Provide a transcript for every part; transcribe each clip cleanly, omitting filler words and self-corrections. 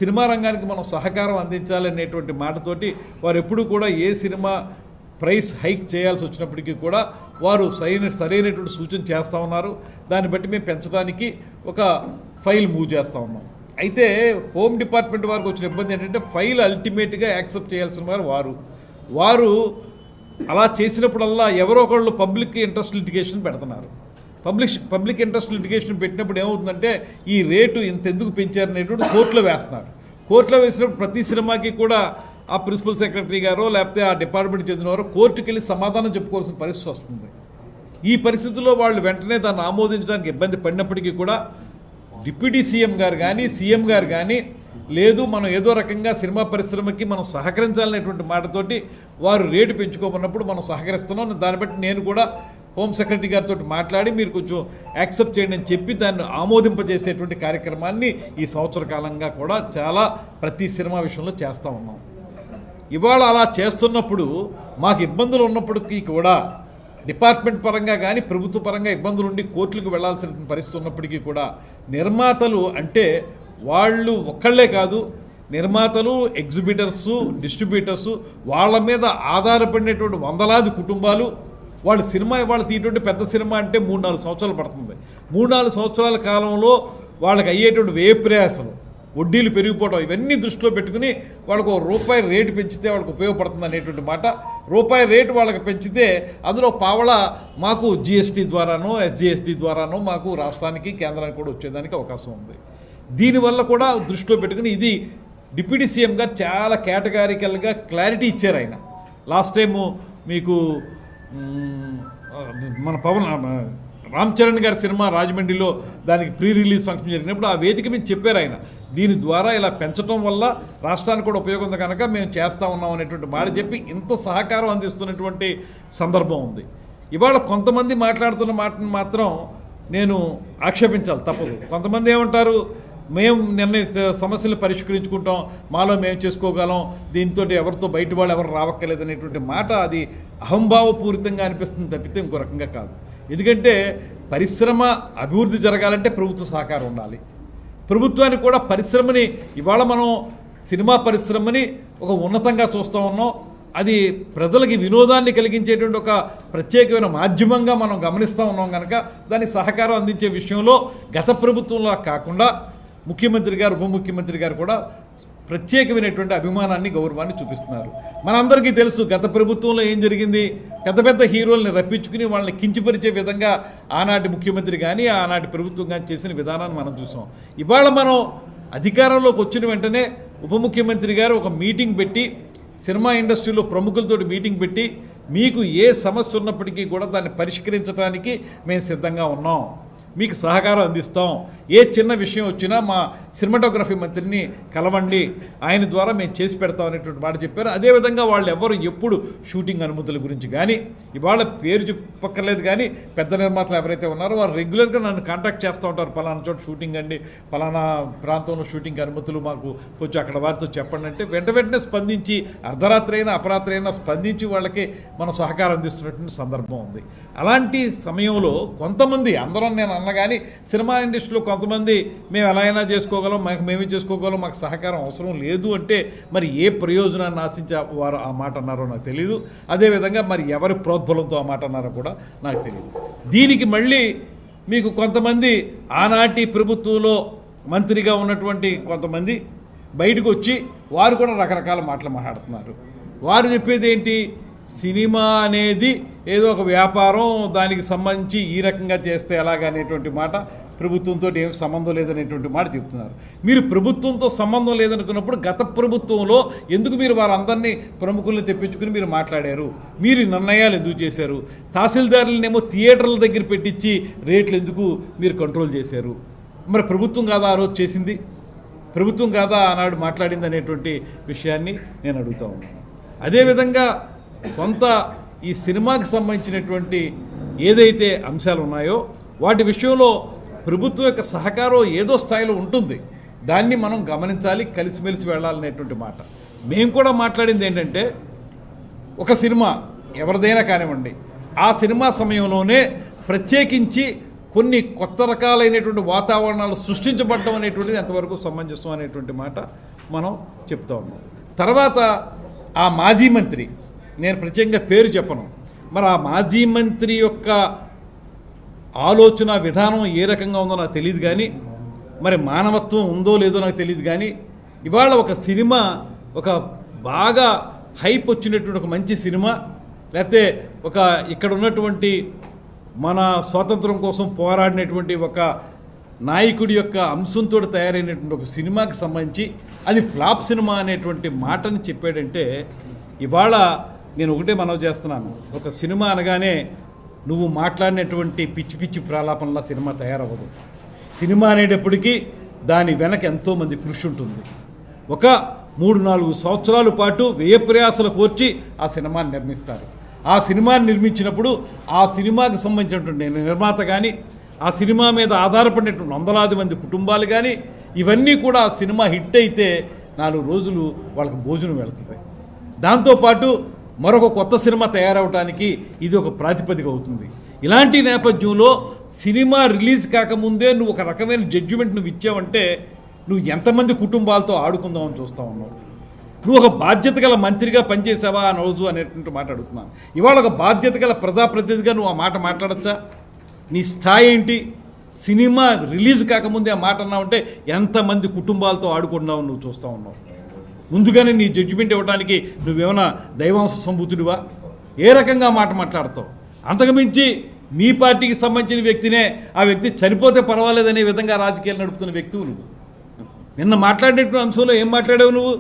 Cinema రంగానికి మనం సహకారం అందించాలనేటువంటి మాటతోటి వారు ఎప్పుడు కూడా ఏ సినిమా ప్రైస్ హైక్ చేయాల్సి వచ్చినప్పటికీ కూడా వారు సరైనటువంటి సూచన చేస్తూ ఉన్నారు. దాన్ని బట్టి మేము పెంచడానికి ఒక ఫైల్ మూవ్ చేస్తూ ఉన్నాం. అయితే హోమ్ డిపార్ట్మెంట్ వారికి వచ్చిన ఇబ్బంది ఏంటంటే ఫైల్ అల్టిమేట్గా యాక్సెప్ట్ చేయాల్సిన వారు అలా చేసినప్పుడల్లా ఎవరో ఒకళ్ళు పబ్లిక్ ఇంట్రెస్ట్ లిటిగేషన్ పెడుతున్నారు. పబ్లిక్ ఇంట్రెస్ట్ లిటిగేషన్ పెట్టినప్పుడు ఏమవుతుందంటే ఈ రేటు ఇంతెందుకు పెంచారనేటువంటి కోర్టులో వేస్తున్నారు. కోర్టులో వేసినప్పుడు ప్రతి సినిమాకి కూడా ఆ ప్రిన్సిపల్ సెక్రటరీ గారో లేకపోతే ఆ డిపార్ట్మెంట్ చెందిన వారు కోర్టుకి వెళ్ళి సమాధానం చెప్పుకోవాల్సిన పరిస్థితి వస్తుంది. ఈ పరిస్థితుల్లో వాళ్ళు వెంటనే దాన్ని ఆమోదించడానికి ఇబ్బంది పడినప్పటికీ కూడా డిప్యూటీ సీఎం గారు కానీ సీఎం గారు కానీ లేదు మనం ఏదో రకంగా సినిమా పరిశ్రమకి మనం సహకరించాలనేటువంటి మాటతోటి వారు రేటు పెంచుకోమన్నప్పుడు మనం సహకరిస్తున్నాం. దాన్ని బట్టి నేను కూడా హోమ్ సెక్రటరీ గారితో మాట్లాడి మీరు కొంచెం యాక్సెప్ట్ చేయండి అని చెప్పి దాన్ని ఆమోదింపజేసేటువంటి కార్యక్రమాన్ని ఈ సంవత్సర కాలంగా కూడా చాలా ప్రతి సినిమా విషయంలో చేస్తూ ఉన్నాం. ఇవాళ అలా చేస్తున్నప్పుడు మాకు ఇబ్బందులు ఉన్నప్పటికీ కూడా డిపార్ట్మెంట్ పరంగా కానీ ప్రభుత్వ పరంగా ఇబ్బందులు ఉండి కోర్టులకు వెళ్లాల్సిన పరిస్థితి ఉన్నప్పటికీ కూడా నిర్మాతలు అంటే వాళ్ళు ఒక్కళ్లే కాదు, నిర్మాతలు, ఎగ్జిబిటర్సు, డిస్ట్రిబ్యూటర్సు వాళ్ళ మీద ఆధారపడినటువంటి వందలాది కుటుంబాలు వాళ్ళు సినిమా వాళ్ళు తీయటువంటి పెద్ద సినిమా అంటే 3-4 సంవత్సరాలు పడుతుంది. 3-4 సంవత్సరాల కాలంలో వాళ్ళకి అయ్యేటువంటి వ్యయ ప్రయాసలు, వడ్డీలు పెరిగిపోవడం ఇవన్నీ దృష్టిలో పెట్టుకుని వాళ్ళకు రూపాయి రేటు పెంచితే వాళ్ళకి ఉపయోగపడుతుంది అనేటువంటి మాట. రూపాయి రేటు వాళ్ళకి పెంచితే అందులో పావళ మాకు జిఎస్టీ ద్వారానో ఎస్జిఎస్టీ ద్వారానో మాకు రాష్ట్రానికి కేంద్రానికి కూడా వచ్చేదానికి అవకాశం ఉంది. దీనివల్ల కూడా దృష్టిలో పెట్టుకుని ఇది డిప్యూటీ సీఎం గారు చాలా కేటగారికల్గా క్లారిటీ ఇచ్చారు. ఆయన లాస్ట్ టైము మీకు మన రామ్ చరణ్ గారి సినిమా రాజమండ్రిలో దానికి ప్రీ రిలీజ్ ఫంక్షన్ జరిగినప్పుడు ఆ వేదిక మీద చెప్పారు ఆయన, దీని ద్వారా ఇలా పెంచడం వల్ల రాష్ట్రానికి కూడా ఉపయోగం ఉంది కనుక మేము చేస్తూ ఉన్నాం అనేటువంటి మాట చెప్పి ఇంత సహకారం అందిస్తున్నటువంటి సందర్భం ఉంది. ఇవాళ కొంతమంది మాట్లాడుతున్న మాటను మాత్రం నేను ఆక్షేపించాలి, తప్పదు. కొంతమంది ఏమంటారు, మేము సమస్యలు పరిష్కరించుకుంటాం, మాలో మేము చేసుకోగలం, దీంతో ఎవరితో బయట వాళ్ళు ఎవరు రావక్కర్లేదు అనేటువంటి మాట అది అహంభావపూరితంగా అనిపిస్తుంది తప్పితే ఇంకో రకంగా కాదు. ఎందుకంటే పరిశ్రమ అభివృద్ధి జరగాలంటే ప్రభుత్వ సహకారం ఉండాలి. ప్రభుత్వానికి కూడా పరిశ్రమని ఇవాళ మనం సినిమా పరిశ్రమని ఒక ఉన్నతంగా చూస్తూ ఉన్నాం. అది ప్రజలకి వినోదాన్ని కలిగించేటువంటి ఒక ప్రత్యేకమైన మాధ్యమంగా మనం గమనిస్తూ ఉన్నాం కనుక దానికి సహకారం అందించే విషయంలో గత ప్రభుత్వంలో కాకుండా ముఖ్యమంత్రి గారు, ఉప ముఖ్యమంత్రి గారు కూడా ప్రత్యేకమైనటువంటి అభిమానాన్ని, గౌరవాన్ని చూపిస్తున్నారు. మనందరికీ తెలుసు గత ప్రభుత్వంలో ఏం జరిగింది. పెద్ద పెద్ద హీరోల్ని రప్పించుకుని వాళ్ళని కించపరిచే విధంగా ఆనాటి ముఖ్యమంత్రి కానీ ఆనాటి ప్రభుత్వం కానీ చేసిన విధానాన్ని మనం చూసాం. ఇవాళ మనం అధికారంలోకి వచ్చిన వెంటనే ఉప ముఖ్యమంత్రి గారు ఒక మీటింగ్ పెట్టి సినిమా ఇండస్ట్రీలో ప్రముఖులతోటి మీటింగ్ పెట్టి మీకు ఏ సమస్య ఉన్నప్పటికీ కూడా దాన్ని పరిష్కరించడానికి మేము సిద్ధంగా ఉన్నాం, మీకు సహకారం అందిస్తాం, ఏ చిన్న విషయం వచ్చినా మా సినిమాటోగ్రఫీ మంత్రిని కలవండి, ఆయన ద్వారా మేము చేసి పెడతాం అనేటువంటి మాట చెప్పారు. అదేవిధంగా వాళ్ళు ఎవరు ఎప్పుడు షూటింగ్ అనుమతుల గురించి కానీ ఇవాళ పేరు చెప్పక్కర్లేదు కానీ పెద్ద నిర్మాతలు ఎవరైతే ఉన్నారో వారు రెగ్యులర్గా నన్ను కాంటాక్ట్ చేస్తూ ఉంటారు. పలానా చోట షూటింగ్ అండి, పలానా ప్రాంతంలో షూటింగ్ అనుమతులు మాకు కొంచెం అక్కడ వారితో చెప్పండి అంటే వెంటనే స్పందించి అర్ధరాత్రి అయినా అపరాత్రి అయినా స్పందించి వాళ్ళకి మనం సహకారం అందిస్తున్నటువంటి సందర్భం ఉంది. అలాంటి సమయంలో కొంతమంది, అందరూ నేను అన్నగాని సినిమా ఇండస్ట్రీలో కొంతమంది మేము ఎలా అయినా చేసుకోగలం, మేమే చేసుకోగలం, మాకు సహకారం అవసరం లేదు అంటే మరి ఏ ప్రయోజనాన్ని ఆశించి వారు ఆ మాట అన్నారో నాకు తెలియదు. అదేవిధంగా మరి ఎవరి ప్రోద్బలంతో ఆ మాట అన్నారో కూడా నాకు తెలియదు. దీనికి మళ్ళీ మీకు కొంతమంది ఆనాటి ప్రభుత్వంలో మంత్రిగా ఉన్నటువంటి కొంతమంది బయటకు వచ్చి వారు కూడా రకరకాల మాటలు మాట్లాడుతున్నారు. వారు చెప్పేది ఏంటి, సినిమా అనేది ఏదో ఒక వ్యాపారం, దానికి సంబంధించి ఈ రకంగా చేస్తే ఎలాగనేటువంటి మాట, ప్రభుత్వంతో ఏం సంబంధం లేదనేటువంటి మాట చెప్తున్నారు. మీరు ప్రభుత్వంతో సంబంధం లేదనుకున్నప్పుడు గత ప్రభుత్వంలో ఎందుకు మీరు వారందరినీ ప్రముఖుల్ని తెప్పించుకుని మీరు మాట్లాడారు, మీరు నిర్ణయాలు ఎందుకు చేశారు, తహసీల్దారులనేమో థియేటర్ల దగ్గర పెట్టించి రేట్లు ఎందుకు మీరు కంట్రోల్ చేశారు? మరి ప్రభుత్వం కాదా ఆ రోజు చేసింది, ప్రభుత్వం కాదా ఆనాడు మాట్లాడింది అనేటువంటి విషయాన్ని నేను అడుగుతా ఉన్నాను. అదేవిధంగా కొంత ఈ సినిమాకి సంబంధించినటువంటి ఏదైతే అంశాలు ఉన్నాయో వాటి విషయంలో ప్రభుత్వం యొక్క సహకారం ఏదో స్థాయిలో ఉంటుంది, దాన్ని మనం గమనించాలి, కలిసిమెలిసి వెళ్ళాలనేటువంటి మాట. మేము కూడా మాట్లాడింది ఏంటంటే ఒక సినిమా ఎవరిదైనా కానివ్వండి, ఆ సినిమా సమయంలోనే ప్రత్యేకించి కొన్ని కొత్త రకాలైనటువంటి వాతావరణాలు సృష్టించబడడం అనేటువంటిది ఎంతవరకు సమంజసం అనేటువంటి మాట మనం చెప్తా ఉన్నాం. తర్వాత ఆ మాజీ మంత్రి, నేను ప్రత్యేకంగా పేరు చెప్పను, మరి ఆ మాజీ మంత్రి యొక్క ఆలోచన విధానం ఏ రకంగా ఉందో నాకు తెలియదు, కానీ మరి మానవత్వం ఉందో లేదో నాకు తెలియదు. కానీ ఇవాళ ఒక సినిమా, ఒక బాగా హైప్ వచ్చినటువంటి ఒక మంచి సినిమా, లేకపోతే ఒక ఇక్కడ ఉన్నటువంటి మన స్వాతంత్రం కోసం పోరాడినటువంటి ఒక నాయకుడి యొక్క అంశంతో తయారైనటువంటి ఒక సినిమాకి సంబంధించి అది ఫ్లాప్ సినిమా అనేటువంటి మాటని చెప్పాడంటే, ఇవాళ నేను ఒకటే మనవి చేస్తున్నాను, ఒక సినిమా అనగానే నువ్వు మాట్లాడినటువంటి పిచ్చి పిచ్చి ప్రాలాపనలా సినిమా తయారవ్వదు. సినిమా అనేటప్పటికీ దాని వెనక ఎంతోమంది కృషి ఉంటుంది. ఒక 3-4 సంవత్సరాల పాటు వ్యయ ప్రయాసలు కోర్చి ఆ సినిమాని నిర్మిస్తారు. ఆ సినిమాని నిర్మించినప్పుడు ఆ సినిమాకి సంబంధించినటువంటి నిర్మాత కానీ, ఆ సినిమా మీద ఆధారపడినటువంటి వందలాది మంది కుటుంబాలు కానీ, ఇవన్నీ కూడా ఆ సినిమా హిట్ అయితే 4 రోజులు వాళ్ళకి భోజనం వెళుతుంది. దాంతోపాటు మరొక కొత్త సినిమా తయారవడానికి ఇది ఒక ప్రాతిపదిక అవుతుంది. ఇలాంటి నేపథ్యంలో సినిమా రిలీజ్ కాకముందే నువ్వు ఒక రకమైన జడ్జిమెంట్ నువ్వు ఇచ్చావంటే నువ్వు ఎంతమంది కుటుంబాలతో ఆడుకుందామని చూస్తూ ఉన్నావు. నువ్వు ఒక బాధ్యత గల మంత్రిగా పనిచేసావా ఆ రోజు అనేటువంటి మాట అడుగుతున్నాను. ఇవాళ ఒక బాధ్యత గల ప్రజాప్రతినిధిగా నువ్వు ఆ మాట మాట్లాడచ్చా? నీ స్థాయి ఏంటి? సినిమా రిలీజ్ కాకముందే ఆ మాట అన్నావంటే ఎంతమంది కుటుంబాలతో ఆడుకున్నావు నువ్వు చూస్తూ ఉన్నావు. ముందుగానే నీ జడ్జిమెంట్ ఇవ్వడానికి నువ్వేమైనా దైవాంశ సంభూతుడివా? ఏ రకంగా మాట మాట్లాడతావు? అంతకుమించి మీ పార్టీకి సంబంధించిన వ్యక్తినే ఆ వ్యక్తి చనిపోతే పర్వాలేదనే విధంగా రాజకీయాలు నడుపుతున్న వ్యక్తువు నువ్వు. నిన్న మాట్లాడినటువంటి అంశంలో ఏం మాట్లాడావు నువ్వు?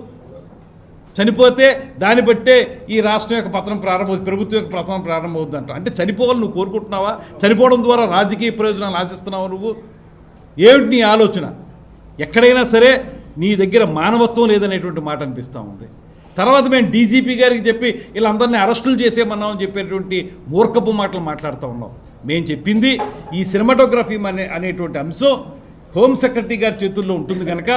చనిపోతే దాన్ని బట్టే ఈ రాష్ట్రం యొక్క పతనం ప్రారంభమవుతుంది, ప్రభుత్వం యొక్క పతనం ప్రారంభమవుతుందంట. అంటే చనిపోవాలని నువ్వు కోరుకుంటున్నావా? చనిపోవడం ద్వారా రాజకీయ ప్రయోజనాలు ఆశిస్తున్నావు నువ్వు? ఏమిటి నీ ఆలోచన? ఎక్కడైనా సరే నీ దగ్గర మానవత్వం లేదనేటువంటి మాట అనిపిస్తూ ఉంది. తర్వాత మేము డీజీపీ గారికి చెప్పి వీళ్ళందరినీ అరెస్టులు చేసేమన్నామని చెప్పేటువంటి మూర్ఖపు మాటలు మాట్లాడుతూ ఉన్నాం. మేము చెప్పింది ఈ సినిమాటోగ్రఫీ అనేటువంటి అంశం హోమ్ సెక్రటరీ గారి చేతుల్లో ఉంటుంది కనుక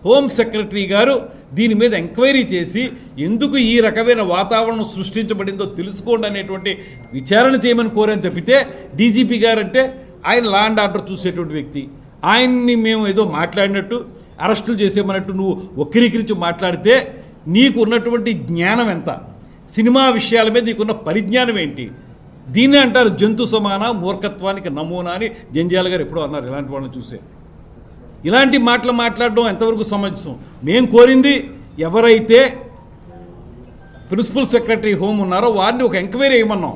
హోమ్ సెక్రటరీ గారు దీని మీద ఎంక్వైరీ చేసి ఎందుకు ఈ రకమైన వాతావరణం సృష్టించబడిందో తెలుసుకోండి అనేటువంటి విచారణ చేయమని కోరని తప్పితే, డీజీపీ గారు అంటే ఆయన లా అండ్ ఆర్డర్ చూసేటువంటి వ్యక్తి, ఆయన్ని మేము ఏదో మాట్లాడినట్టు అరెస్టులు చేసేమన్నట్టు నువ్వు వక్రీకరించి మాట్లాడితే నీకు ఉన్నటువంటి జ్ఞానం ఎంత? సినిమా విషయాల మీద నీకున్న పరిజ్ఞానం ఏంటి? దీన్నే అంటారు జంతు సమాన మూర్ఖత్వానికి నమూనా అని జంజాల గారు ఎప్పుడో అన్నారు. ఇలాంటి వాళ్ళని చూసే ఇలాంటి మాటలు మాట్లాడడం ఎంతవరకు సమంజసం? మేము కోరింది ఎవరైతే ప్రిన్సిపల్ సెక్రటరీ హోమ్ ఉన్నారో వారిని ఒక ఎంక్వైరీ వేయమన్నాం.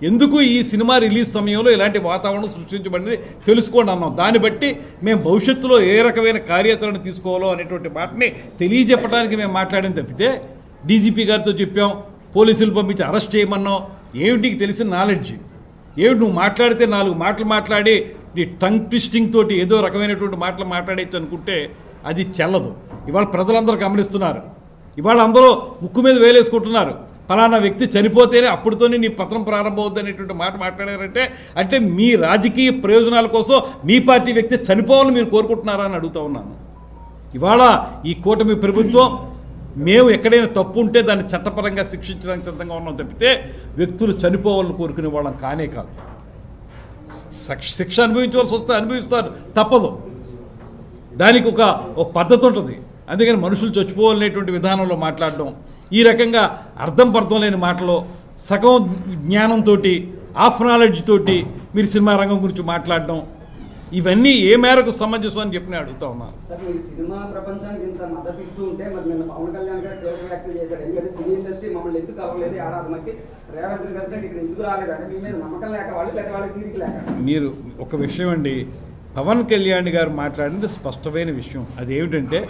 ఎందుకు ఈ సినిమా రిలీజ్ సమయంలో ఇలాంటి వాతావరణం సృష్టించబడింది తెలుసుకోండి అన్నాం. దాన్ని బట్టి మేము భవిష్యత్తులో ఏ రకమైన కార్యాచరణ తీసుకోవాలో అనేటువంటి మాటని తెలియజెప్పడానికి మేము మాట్లాడిన తప్పితే డీజీపీ గారితో చెప్పాం, పోలీసులు పంపించి అరెస్ట్ చేయమన్నాం. ఏమిటికి తెలిసిన నాలెడ్జ్ ఏమిటి? నువ్వు మాట్లాడితే 4 మాటలు మాట్లాడి నీ టంగ్ ట్విస్టింగ్ తోటి ఏదో రకమైనటువంటి మాటలు మాట్లాడేచ్చు అనుకుంటే అది చెల్లదు. ఇవాళ ప్రజలందరూ గమనిస్తున్నారు. ఇవాళ అందరూ ముక్కు మీద వేలేసుకుంటున్నారు. ఫలానా వ్యక్తి చనిపోతేనే అప్పుడుతోనే నీ పత్రం ప్రారంభమవుద్ది అనేటువంటి మాట మాట్లాడారంటే అంటే మీ రాజకీయ ప్రయోజనాల కోసం మీ పార్టీ వ్యక్తి చనిపోవాలని మీరు కోరుకుంటున్నారా అని అడుగుతూ ఉన్నాను. ఇవాళ ఈ కూటమి ప్రభుత్వం మేము ఎక్కడైనా తప్పు ఉంటే దాన్ని చట్టపరంగా శిక్షించడానికి సిద్ధంగా ఉన్నాం తప్పితే వ్యక్తులు చనిపోవాలని కోరుకునే వాళ్ళని కానే కాదు. శిక్ష అనుభవించవలసి వస్తే అనుభవిస్తారు, తప్పదు. దానికి ఒక పద్ధతి ఉంటుంది. అందుకని మనుషులు చచ్చిపోవాలనేటువంటి విధానంలో మాట్లాడడం, ఈ రకంగా అర్థం పర్థం లేని మాటలో సగం జ్ఞానంతో హాఫ్ నాలెడ్జ్ తోటి మీరు సినిమా రంగం గురించి మాట్లాడడం, ఇవన్నీ ఏ మేరకు సమంజసం అని చెప్పి నేను అడుగుతా ఉన్నాను. సార్, మీరు సినిమా ప్రపంచానికి ఇంత మద్దతు ఇస్తూ ఉంటే మరి నిన్న పవన్ కళ్యాణ్ గారు కీలక వ్యాఖ్యలు చేశాడు. ఎందుకంటే సినీ ఇండస్ట్రీ మమ్మల్ని ఎందుకు అవ్వలేదు, ఏడాది మధ్య రేవంత్ ప్రెసిడెంట్ ఇక్కడ ఎందుకు రాలేదంటే మీ మీద నమ్మకం లేక వాళ్ళు, లేదా వాళ్ళకి తీరిక లేక. మీరు ఒక విషయం అండి, పవన్ కళ్యాణ్ గారు మాట్లాడింది స్పష్టమైన విషయం. అదేమిటంటే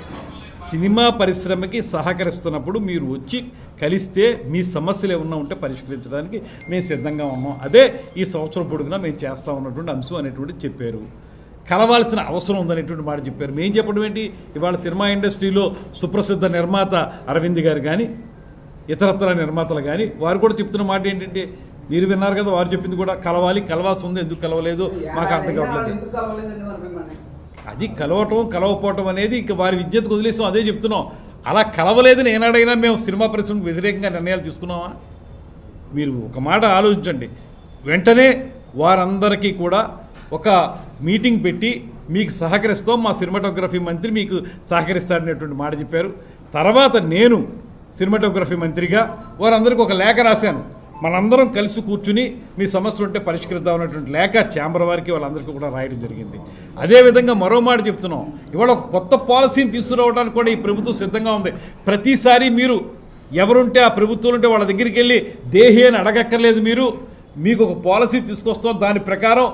సినిమా పరిశ్రమకి సహకరిస్తున్నప్పుడు మీరు వచ్చి కలిస్తే మీ సమస్యలు ఏమన్నా ఉంటే పరిష్కరించడానికి మేము సిద్ధంగా ఉన్నాం. అదే ఈ సంవత్సరం పొడుగునా మేము చేస్తూ ఉన్నటువంటి అంశం అనేటువంటిది చెప్పారు. కలవాల్సిన అవసరం ఉందనేటువంటి మాట చెప్పారు. మేము చెప్పడం ఏంటి? ఇవాళ సినిమా ఇండస్ట్రీలో సుప్రసిద్ధ నిర్మాత అరవింద్ గారు కానీ ఇతరత్ర నిర్మాతలు కానీ వారు కూడా చెప్తున్న మాట ఏంటంటే, మీరు విన్నారు కదా, వారు చెప్పింది కూడా కలవాలి, కలవాల్సి ఉంది, ఎందుకు కలవలేదు మాకు అర్థం కావట్లేదు. అది కలవకపోవటం అనేది ఇంక వారి విద్యతకు వదిలేసాం, అదే చెప్తున్నాం. అలా కలవలేదని ఏనాడైనా మేము సినిమా పరిశ్రమకు వ్యతిరేకంగా నిర్ణయాలు తీసుకున్నామా? మీరు ఒక మాట ఆలోచించండి. వెంటనే వారందరికీ కూడా ఒక మీటింగ్ పెట్టి మీకు సహకరిస్తాం, మా సినిమాటోగ్రఫీ మంత్రి మీకు సహకరిస్తాడనేటువంటి మాట చెప్పారు. తర్వాత నేను సినిమాటోగ్రఫీ మంత్రిగా వారందరికీ ఒక లేఖ రాశాను. మనందరం కలిసి కూర్చుని మీ సమస్యలు ఉంటే పరిష్కరిద్దాం అనేటువంటి లేఖ ఛాంబర్ వారికి వాళ్ళందరికీ కూడా రాయడం జరిగింది. అదేవిధంగా మరో మాట చెప్తున్నాం, ఇవాళ ఒక కొత్త పాలసీని తీసుకురావడానికి కూడా ఈ ప్రభుత్వం సిద్ధంగా ఉంది. ప్రతిసారి మీరు ఎవరుంటే ఆ ప్రభుత్వం ఉంటే వాళ్ళ దగ్గరికి వెళ్ళి దేహి అని అడగక్కర్లేదు. మీకు ఒక పాలసీ తీసుకొస్తాం, దాని ప్రకారం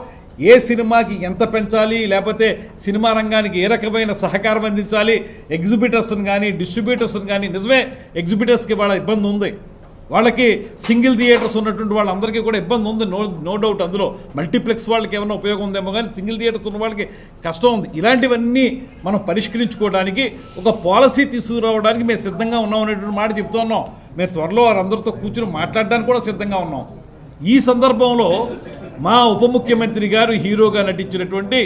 ఏ సినిమాకి ఎంత పెంచాలి, లేకపోతే సినిమా రంగానికి ఏ రకమైన సహకారం అందించాలి, ఎగ్జిబిటర్స్ని కానీ డిస్ట్రిబ్యూటర్స్ని కానీ, నిజమే ఎగ్జిబిటర్స్కి వాళ్ళ ఇబ్బంది ఉంది, వాళ్ళకి సింగిల్ థియేటర్స్ ఉన్నటువంటి వాళ్ళందరికీ కూడా ఇబ్బంది ఉంది, నో డౌట్. అందులో మల్టీప్లెక్స్ వాళ్ళకి ఏమైనా ఉపయోగం ఉందేమో కానీ సింగిల్ థియేటర్స్ ఉన్న వాళ్ళకి కష్టం ఉంది. ఇలాంటివన్నీ మనం పరిష్కరించుకోవడానికి ఒక పాలసీ తీసుకురావడానికి మేము సిద్ధంగా ఉన్నాం అనేటువంటి మాట చెప్తున్నాం. మేము త్వరలో వారందరితో కూర్చుని మాట్లాడడానికి కూడా సిద్ధంగా ఉన్నాం. ఈ సందర్భంలో మా ఉప ముఖ్యమంత్రి గారు హీరోగా నటించినటువంటి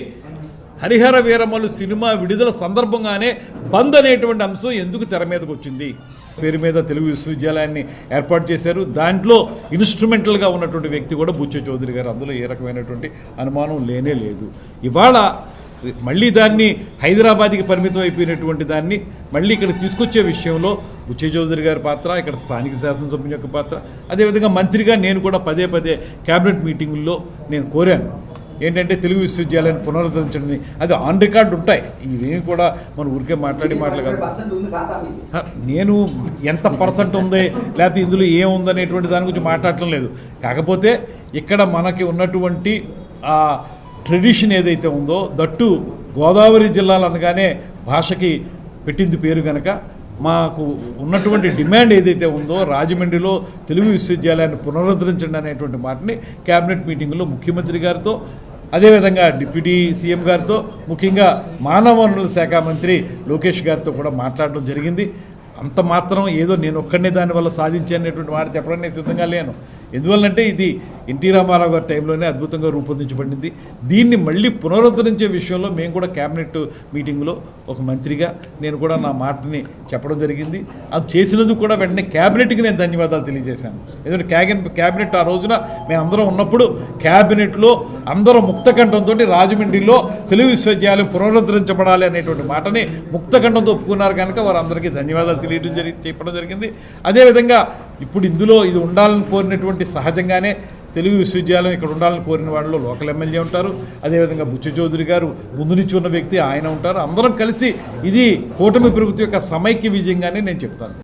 హరిహర వీరమల్లు సినిమా విడుదల సందర్భంగానే బంద్ అనేటువంటి అంశం ఎందుకు తెర మీదకి వచ్చింది? పేరు మీద తెలుగు విశ్వవిద్యాలయాన్ని ఏర్పాటు చేశారు. దాంట్లో ఇన్స్ట్రుమెంటల్గా ఉన్నటువంటి వ్యక్తి కూడా బుచ్చే చౌదరి గారు. అందులో ఏ రకమైనటువంటి అనుమానం లేనే లేదు. ఇవాళ మళ్ళీ దాన్ని హైదరాబాద్కి పరిమితం అయిపోయినటువంటి దాన్ని మళ్ళీ ఇక్కడ తీసుకొచ్చే విషయంలో బుచ్చే చౌదరి గారి పాత్ర, ఇక్కడ స్థానిక శాసనసభ్యుని యొక్క పాత్ర, అదేవిధంగా మంత్రిగా నేను కూడా పదే క్యాబినెట్ మీటింగుల్లో నేను కోరాను ఏంటంటే తెలుగు విశ్వవిద్యాలయాన్ని పునరుద్ధరించండి. అది ఆన్ రికార్డు ఉంటాయి, ఇవేమి కూడా మనం ఊరికే మాట్లాడి నేను ఎంత పర్సెంట్ ఉంది లేకపోతే ఇందులో ఏముందనేటువంటి దాని గురించి మాట్లాడటం లేదు. కాకపోతే ఇక్కడ మనకి ఉన్నటువంటి ఆ ట్రెడిషన్ ఏదైతే ఉందో, దట్టు గోదావరి జిల్లాలు అనగానే భాషకి పెట్టింది పేరు కనుక మాకు ఉన్నటువంటి డిమాండ్ ఏదైతే ఉందో రాజమండ్రిలో తెలుగు విశ్వవిద్యాలయాన్ని పునరుద్ధరించండి అనేటువంటి మాటని క్యాబినెట్ మీటింగ్లో ముఖ్యమంత్రి గారితో, అదేవిధంగా డిప్యూటీ సీఎం గారితో, ముఖ్యంగా మానవ వనరుల శాఖ మంత్రి లోకేష్ గారితో కూడా మాట్లాడడం జరిగింది. అంత మాత్రం ఏదో నేను ఒక్కడనే దానివల్ల సాధించేటువంటి మాట చెప్పడానికి సిద్ధంగా లేను. ఎందువల్లంటే ఇది ఎన్టీ రామారావు గారి టైంలోనే అద్భుతంగా రూపొందించబడింది. దీన్ని మళ్ళీ పునరుద్ధరించే విషయంలో మేము కూడా క్యాబినెట్ మీటింగ్లో ఒక మంత్రిగా నేను కూడా నా మాటని చెప్పడం జరిగింది. అది చేసినందుకు కూడా వెంటనే క్యాబినెట్కి నేను ధన్యవాదాలు తెలియజేశాను. ఎందుకంటే క్యాబినెట్ ఆ రోజున మేము అందరం ఉన్నప్పుడు క్యాబినెట్లో అందరూ ముక్తకంఠంతో రాజమండ్రిలో తెలుగు విశ్వవిద్యాలయం పునరుద్ధరించబడాలి అనేటువంటి మాటని ముక్తకంఠంతో ఒప్పుకున్నారు కనుక వారందరికీ ధన్యవాదాలు చెప్పడం జరిగింది. అదేవిధంగా ఇప్పుడు ఇందులో ఇది ఉండాలని కోరినటువంటి సహజంగానే తెలుగు విశ్వవిద్యాలయం ఇక్కడ ఉండాలని కోరిన వాళ్ళలో లోకల్ ఎమ్మెల్యే ఉంటారు, అదేవిధంగా బుచ్చ చౌదరి గారు ముందు నుంచి ఉన్న వ్యక్తి ఆయన ఉంటారు. అందరం కలిసి ఇది కూటమి ప్రభుత్వం యొక్క సమైక్య విజయంగానే నేను చెప్తాను.